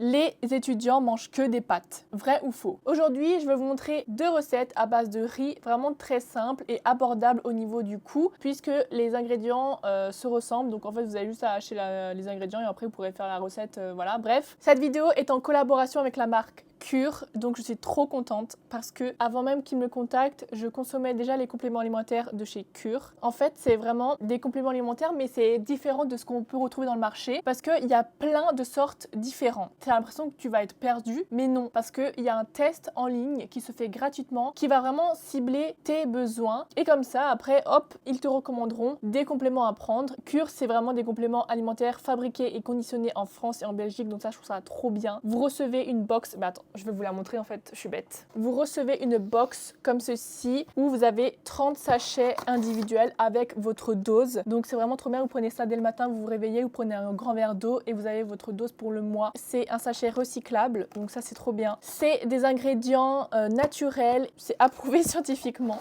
les étudiants mangent que des pâtes. Vrai ou faux? Aujourd'hui, je vais vous montrer 2 recettes à base de riz vraiment très simples et abordables au niveau du coût puisque les ingrédients se ressemblent. Donc en fait, vous avez juste à acheter les ingrédients et après vous pourrez faire la recette. Voilà, bref. Cette vidéo est en collaboration avec la marque Cure, donc je suis trop contente parce que avant même qu'ils me contactent, je consommais déjà les compléments alimentaires de chez Cure. En fait, c'est vraiment des compléments alimentaires, mais c'est différent de ce qu'on peut retrouver dans le marché parce qu'il y a plein de sortes différentes. Tu as l'impression que tu vas être perdu, mais non, parce qu'il y a un test en ligne qui se fait gratuitement, qui va vraiment cibler tes besoins. Et comme ça, après, hop, ils te recommanderont des compléments à prendre. Cure, c'est vraiment des compléments alimentaires fabriqués et conditionnés en France et en Belgique, donc ça, je trouve ça trop bien. Vous recevez une box, bah attends, je vais vous la montrer en fait, je suis bête. Vous recevez une box comme ceci où vous avez 30 sachets individuels avec votre dose. Donc c'est vraiment trop bien, vous prenez ça dès le matin, vous vous réveillez, vous prenez un grand verre d'eau et vous avez votre dose pour le mois. C'est un sachet recyclable, donc ça c'est trop bien. C'est des ingrédients naturels, c'est approuvé scientifiquement.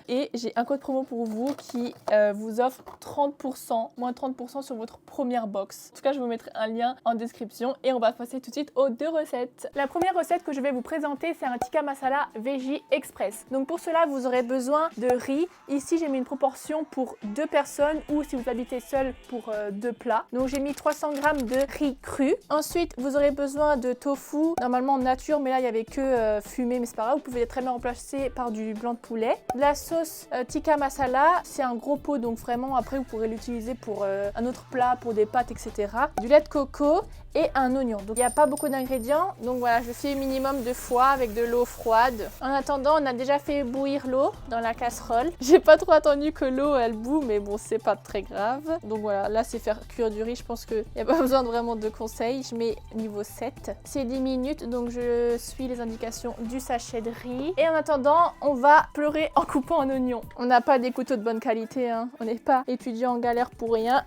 Et j'ai un code promo pour vous qui vous offre 30%, moins 30% sur votre première box. En tout cas, je vous mettrai un lien en description et on va passer tout de suite aux 2 recettes. La première recette que je vais vous présenter, c'est un tikka masala veggie express. Donc pour cela, vous aurez besoin de riz. Ici, j'ai mis une proportion pour 2 personnes ou si vous habitez seul pour 2 plats. Donc j'ai mis 300 g de riz cru. Ensuite, vous aurez besoin de tofu, normalement en nature, mais là, il n'y avait que fumé, mais c'est pas grave. Vous pouvez très bien remplacer par du blanc de poulet. De la sauce tikka masala, c'est un gros pot, donc vraiment après vous pourrez l'utiliser pour un autre plat, pour des pâtes, etc. Du lait de coco et un oignon. Donc il n'y a pas beaucoup d'ingrédients, donc voilà, je fais minimum de fois avec de l'eau froide. En attendant, on a déjà fait bouillir l'eau dans la casserole. J'ai pas trop attendu que l'eau elle bout, mais bon, c'est pas très grave. Donc voilà, là c'est faire cuire du riz, je pense qu'il n'y a pas besoin de vraiment de conseils. Je mets niveau 7. C'est 10 minutes, donc je suis les indications du sachet de riz. Et en attendant, on va pleurer en coupant un oignon. On n'a pas des couteaux de bonne qualité, hein. On n'est pas étudiant en galère pour rien.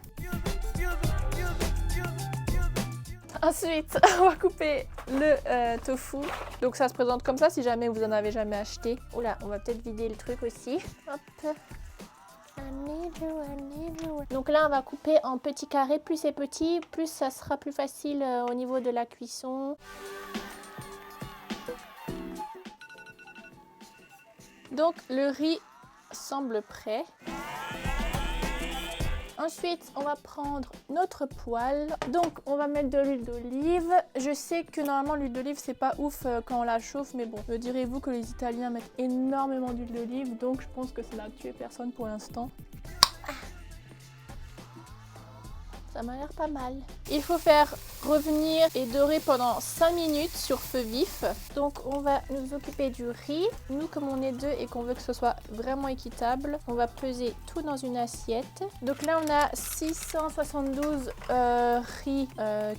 Ensuite, on va couper le tofu. Donc ça se présente comme ça si jamais vous en avez jamais acheté. Oula, on va peut-être vider le truc aussi. Hop. Donc là, on va couper en petits carrés. Plus c'est petit, plus ça sera plus facile au niveau de la cuisson. Donc le riz semble prêt. Ensuite, on va prendre notre poêle. Donc, on va mettre de l'huile d'olive. Je sais que normalement, l'huile d'olive, c'est pas ouf quand on la chauffe. Mais bon, me direz-vous que les Italiens mettent énormément d'huile d'olive. Donc, je pense que ça n'a tué personne pour l'instant. Ça m'a l'air pas mal. Il faut faire revenir et dorer pendant 5 minutes sur feu vif. Donc on va nous occuper du riz. Nous, comme on est 2 et qu'on veut que ce soit vraiment équitable, on va peser tout dans une assiette. Donc là on a 672 riz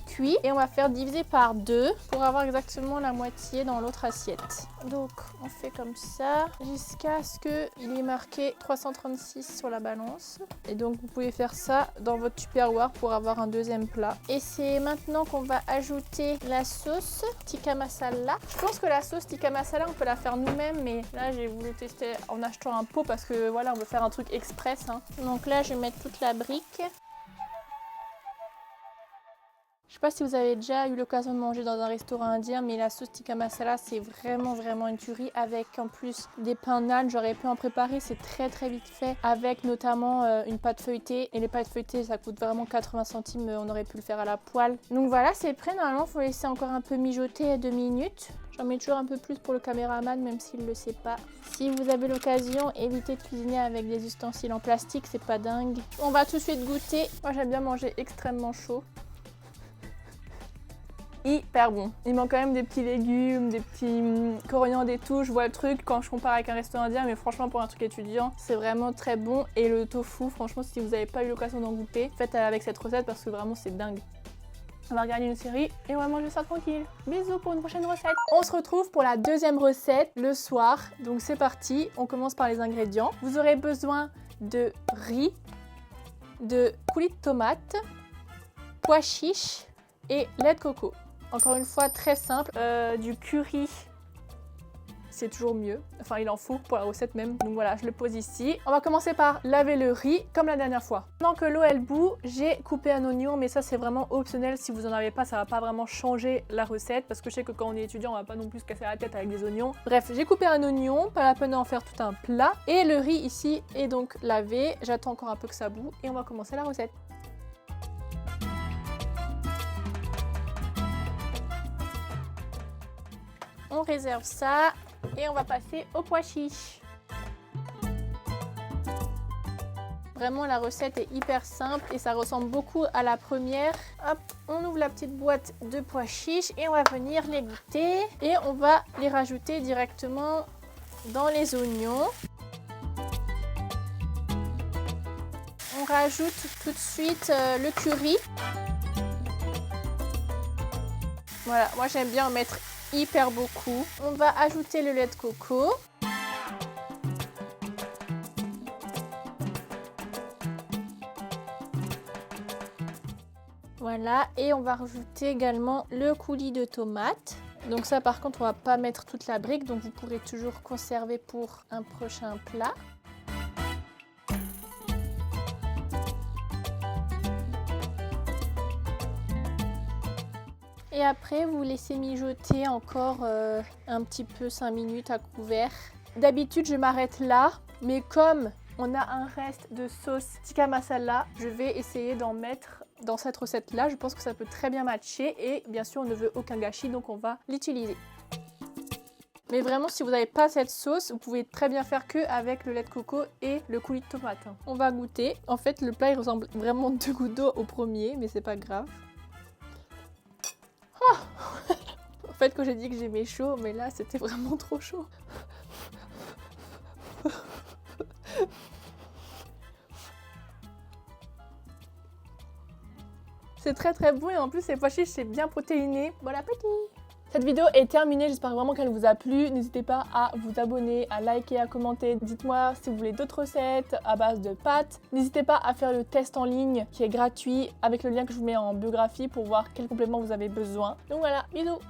cuits et on va faire diviser par 2 pour avoir exactement la moitié dans l'autre assiette. Donc on fait comme ça jusqu'à ce qu'il est marqué 336 sur la balance. Et donc vous pouvez faire ça dans votre tupperware pour avoir un deuxième plat. Et c'est maintenant qu'on va ajouter la sauce tikka masala. Je pense que la sauce tikka masala on peut la faire nous-mêmes, mais là j'ai voulu tester en achetant un pot parce que voilà, on veut faire un truc express, hein. Donc là je vais mettre toute la brique. Je sais pas si vous avez déjà eu l'occasion de manger dans un restaurant indien, mais la sauce tikka masala, c'est vraiment une tuerie avec en plus des pains naan. J'aurais pu en préparer, c'est très vite fait avec notamment une pâte feuilletée. Et les pâtes feuilletées, ça coûte vraiment 80 centimes, on aurait pu le faire à la poêle. Donc voilà, c'est prêt. Normalement, il faut laisser encore un peu mijoter 2 minutes. J'en mets toujours un peu plus pour le caméraman, même s'il ne le sait pas. Si vous avez l'occasion, évitez de cuisiner avec des ustensiles en plastique, c'est pas dingue. On va tout de suite goûter. Moi, j'aime bien manger extrêmement chaud. Hyper bon. Il manque quand même des petits légumes, des petits coriandres et tout. Je vois le truc quand je compare avec un restaurant indien, mais franchement pour un truc étudiant, c'est vraiment très bon. Et le tofu, franchement, si vous n'avez pas eu l'occasion d'en goûter, faites avec cette recette parce que vraiment c'est dingue. On va regarder une série et on va manger ça tranquille. Bisous pour une prochaine recette. On se retrouve pour la deuxième recette le soir. Donc c'est parti, on commence par les ingrédients. Vous aurez besoin de riz, de coulis de tomate, pois chiches et lait de coco. Encore une fois, très simple. Du curry c'est toujours mieux. Enfin, il en faut pour la recette même. Donc voilà, je le pose ici. On va commencer par laver le riz comme la dernière fois. Pendant que l'eau elle bout, j'ai coupé un oignon, mais ça c'est vraiment optionnel. Si vous en avez pas, ça va pas vraiment changer la recette parce que je sais que quand on est étudiant, on va pas non plus se casser la tête avec des oignons. Bref, j'ai coupé un oignon, pas la peine d'en faire tout un plat. Et le riz ici est donc lavé. J'attends encore un peu que ça bout et on va commencer la recette. On réserve ça et on va passer au pois chiche. Vraiment, la recette est hyper simple et ça ressemble beaucoup à la première. Hop, on ouvre la petite boîte de pois chiches et on va venir les goûter. Et on va les rajouter directement dans les oignons. On rajoute tout de suite le curry. Voilà, moi j'aime bien en mettre hyper beaucoup. On va ajouter le lait de coco. Voilà, et on va rajouter également le coulis de tomate. Donc ça par contre on va pas mettre toute la brique, donc vous pourrez toujours conserver pour un prochain plat. Et après vous laissez mijoter encore un petit peu 5 minutes à couvert. D'habitude je m'arrête là, mais comme on a un reste de sauce tikka masala, je vais essayer d'en mettre dans cette recette là. Je pense que ça peut très bien matcher et bien sûr on ne veut aucun gâchis, donc on va l'utiliser. Mais vraiment, si vous n'avez pas cette sauce, vous pouvez très bien faire que avec le lait de coco et le coulis de tomate. On va goûter. En fait, le plat il ressemble vraiment 2 gouttes d'eau au premier, mais c'est pas grave. Oh en fait, quand j'ai dit que j'aimais chaud, mais là c'était vraiment trop chaud. C'est très bon et en plus les pois chiches c'est bien protéiné. Bon appétit! Cette vidéo est terminée, j'espère vraiment qu'elle vous a plu. N'hésitez pas à vous abonner, à liker, à commenter. Dites-moi si vous voulez d'autres recettes à base de pâtes. N'hésitez pas à faire le test en ligne qui est gratuit avec le lien que je vous mets en biographie pour voir quel complément vous avez besoin. Donc voilà, bisous!